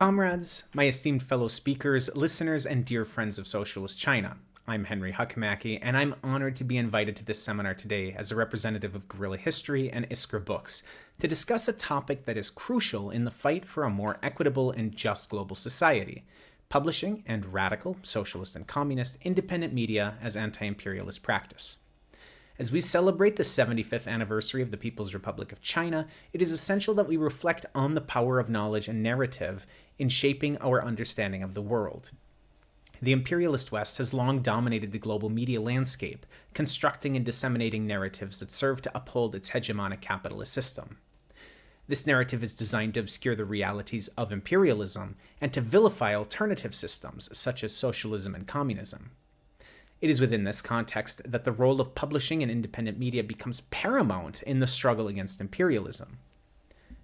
Comrades, my esteemed fellow speakers, listeners, and dear friends of Socialist China, I'm Henry Hakamaki, and I'm honored to be invited to this seminar today as a representative of Guerrilla History and Iskra Books to discuss a topic that is crucial in the fight for a more equitable and just global society: publishing and radical, socialist and communist, independent media as anti-imperialist practice. As we celebrate the 75th anniversary of the People's Republic of China, it is essential that we reflect on the power of knowledge and narrative in shaping our understanding of the world. The imperialist West has long dominated the global media landscape, constructing and disseminating narratives that serve to uphold its hegemonic capitalist system. This narrative is designed to obscure the realities of imperialism and to vilify alternative systems such as socialism and communism. It is within this context that the role of publishing and independent media becomes paramount in the struggle against imperialism.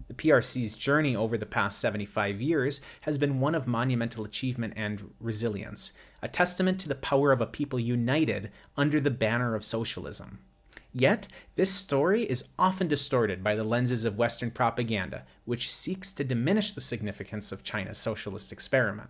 The PRC's journey over the past 75 years has been one of monumental achievement and resilience, a testament to the power of a people united under the banner of socialism. Yet, this story is often distorted by the lenses of Western propaganda, which seeks to diminish the significance of China's socialist experiment.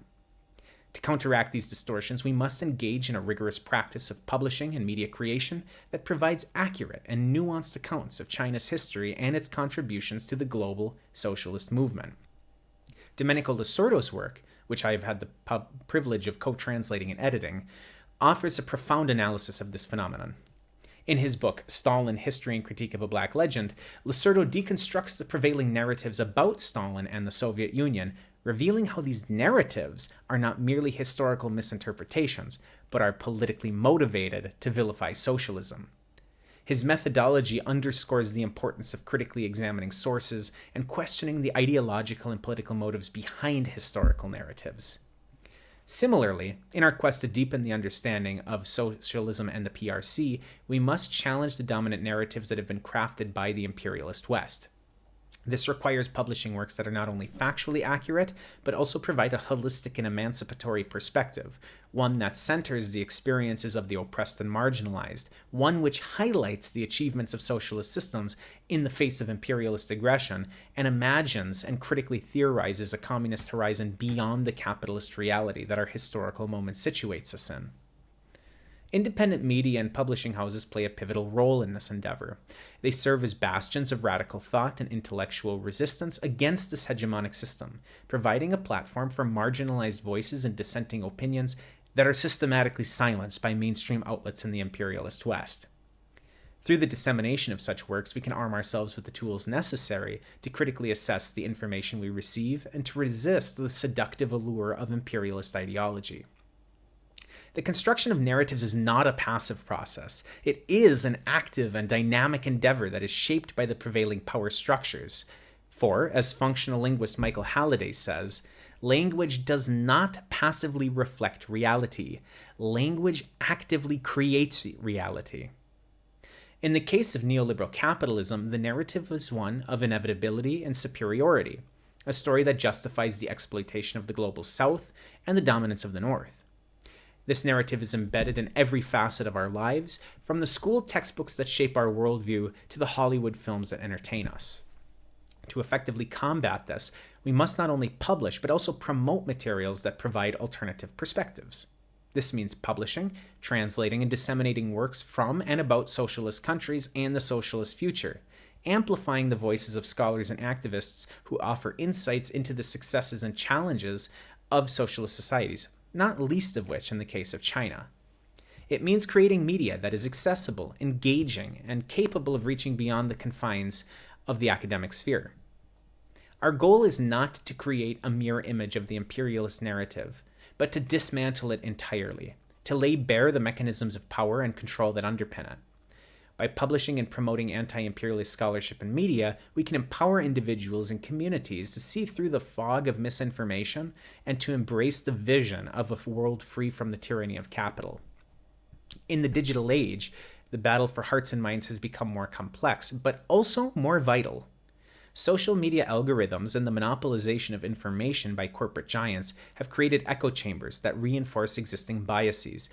To counteract these distortions, we must engage in a rigorous practice of publishing and media creation that provides accurate and nuanced accounts of China's history and its contributions to the global socialist movement. Domenico Losurdo's work, which I have had the privilege of co-translating and editing, offers a profound analysis of this phenomenon. In his book, Stalin, History and Critique of a Black Legend, Losurdo deconstructs the prevailing narratives about Stalin and the Soviet Union, revealing how these narratives are not merely historical misinterpretations, but are politically motivated to vilify socialism. His methodology underscores the importance of critically examining sources and questioning the ideological and political motives behind historical narratives. Similarly, in our quest to deepen the understanding of socialism and the PRC, we must challenge the dominant narratives that have been crafted by the imperialist West. This requires publishing works that are not only factually accurate, but also provide a holistic and emancipatory perspective, one that centers the experiences of the oppressed and marginalized, one which highlights the achievements of socialist systems in the face of imperialist aggression, and imagines and critically theorizes a communist horizon beyond the capitalist reality that our historical moment situates us in. Independent media and publishing houses play a pivotal role in this endeavor. They serve as bastions of radical thought and intellectual resistance against this hegemonic system, providing a platform for marginalized voices and dissenting opinions that are systematically silenced by mainstream outlets in the imperialist West. Through the dissemination of such works, we can arm ourselves with the tools necessary to critically assess the information we receive and to resist the seductive allure of imperialist ideology. The construction of narratives is not a passive process. It is an active and dynamic endeavor that is shaped by the prevailing power structures. For, as functional linguist Michael Halliday says, language does not passively reflect reality. Language actively creates reality. In the case of neoliberal capitalism, the narrative is one of inevitability and superiority, a story that justifies the exploitation of the global South and the dominance of the North. This narrative is embedded in every facet of our lives, from the school textbooks that shape our worldview to the Hollywood films that entertain us. To effectively combat this, we must not only publish, but also promote materials that provide alternative perspectives. This means publishing, translating, and disseminating works from and about socialist countries and the socialist future, amplifying the voices of scholars and activists who offer insights into the successes and challenges of socialist societies, not least of which in the case of China. It means creating media that is accessible, engaging, and capable of reaching beyond the confines of the academic sphere. Our goal is not to create a mirror image of the imperialist narrative, but to dismantle it entirely, to lay bare the mechanisms of power and control that underpin it. By publishing and promoting anti-imperialist scholarship and media, we can empower individuals and communities to see through the fog of misinformation and to embrace the vision of a world free from the tyranny of capital. In the digital age, the battle for hearts and minds has become more complex, but also more vital. Social media algorithms and the monopolization of information by corporate giants have created echo chambers that reinforce existing biases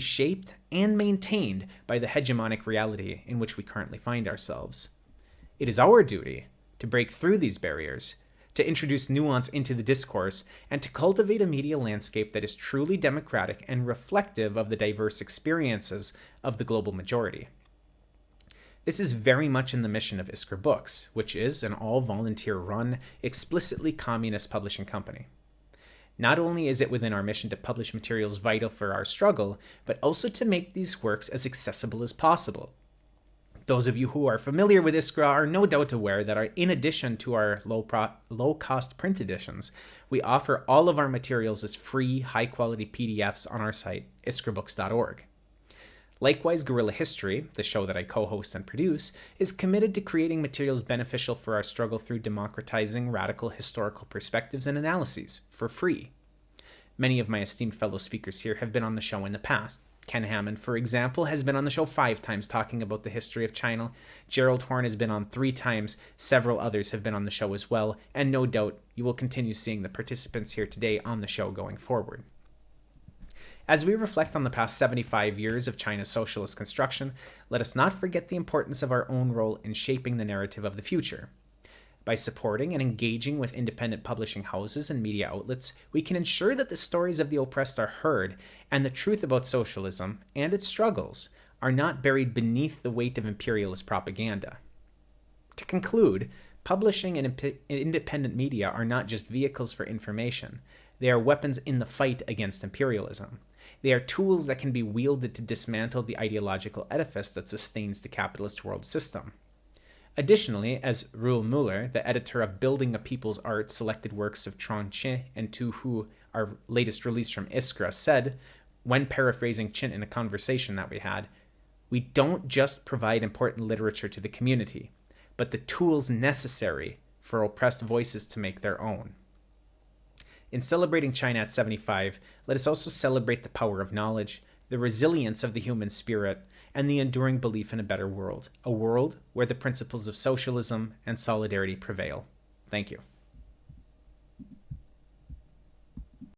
shaped and maintained by the hegemonic reality in which we currently find ourselves. It is our duty to break through these barriers, to introduce nuance into the discourse, and to cultivate a media landscape that is truly democratic and reflective of the diverse experiences of the global majority. This is very much in the mission of Iskra Books, which is an all-volunteer-run, explicitly communist publishing company. Not only is it within our mission to publish materials vital for our struggle, but also to make these works as accessible as possible. Those of you who are familiar with Iskra are no doubt aware that in addition to our low-cost print editions, we offer all of our materials as free, high-quality PDFs on our site, iskrabooks.org. Likewise, Guerrilla History, the show that I co-host and produce, is committed to creating materials beneficial for our struggle through democratizing radical historical perspectives and analyses for free. Many of my esteemed fellow speakers here have been on the show in the past. Ken Hammond, for example, has been on the show 5 times talking about the history of China. Gerald Horn has been on 3 times. Several others have been on the show as well, and no doubt you will continue seeing the participants here today on the show going forward. As we reflect on the past 75 years of China's socialist construction, let us not forget the importance of our own role in shaping the narrative of the future. By supporting and engaging with independent publishing houses and media outlets, we can ensure that the stories of the oppressed are heard and the truth about socialism and its struggles are not buried beneath the weight of imperialist propaganda. To conclude, publishing and independent media are not just vehicles for information. They are weapons in the fight against imperialism. They are tools that can be wielded to dismantle the ideological edifice that sustains the capitalist world system. Additionally, as Roel Muller, the editor of Building a People's Art, Selected Works of Tron Chin and Tu Hu, our latest release from Iskra, said, when paraphrasing Chin in a conversation that we had, "We don't just provide important literature to the community, but the tools necessary for oppressed voices to make their own." In celebrating China at 75, let us also celebrate the power of knowledge, the resilience of the human spirit, and the enduring belief in a better world, a world where the principles of socialism and solidarity prevail. Thank you.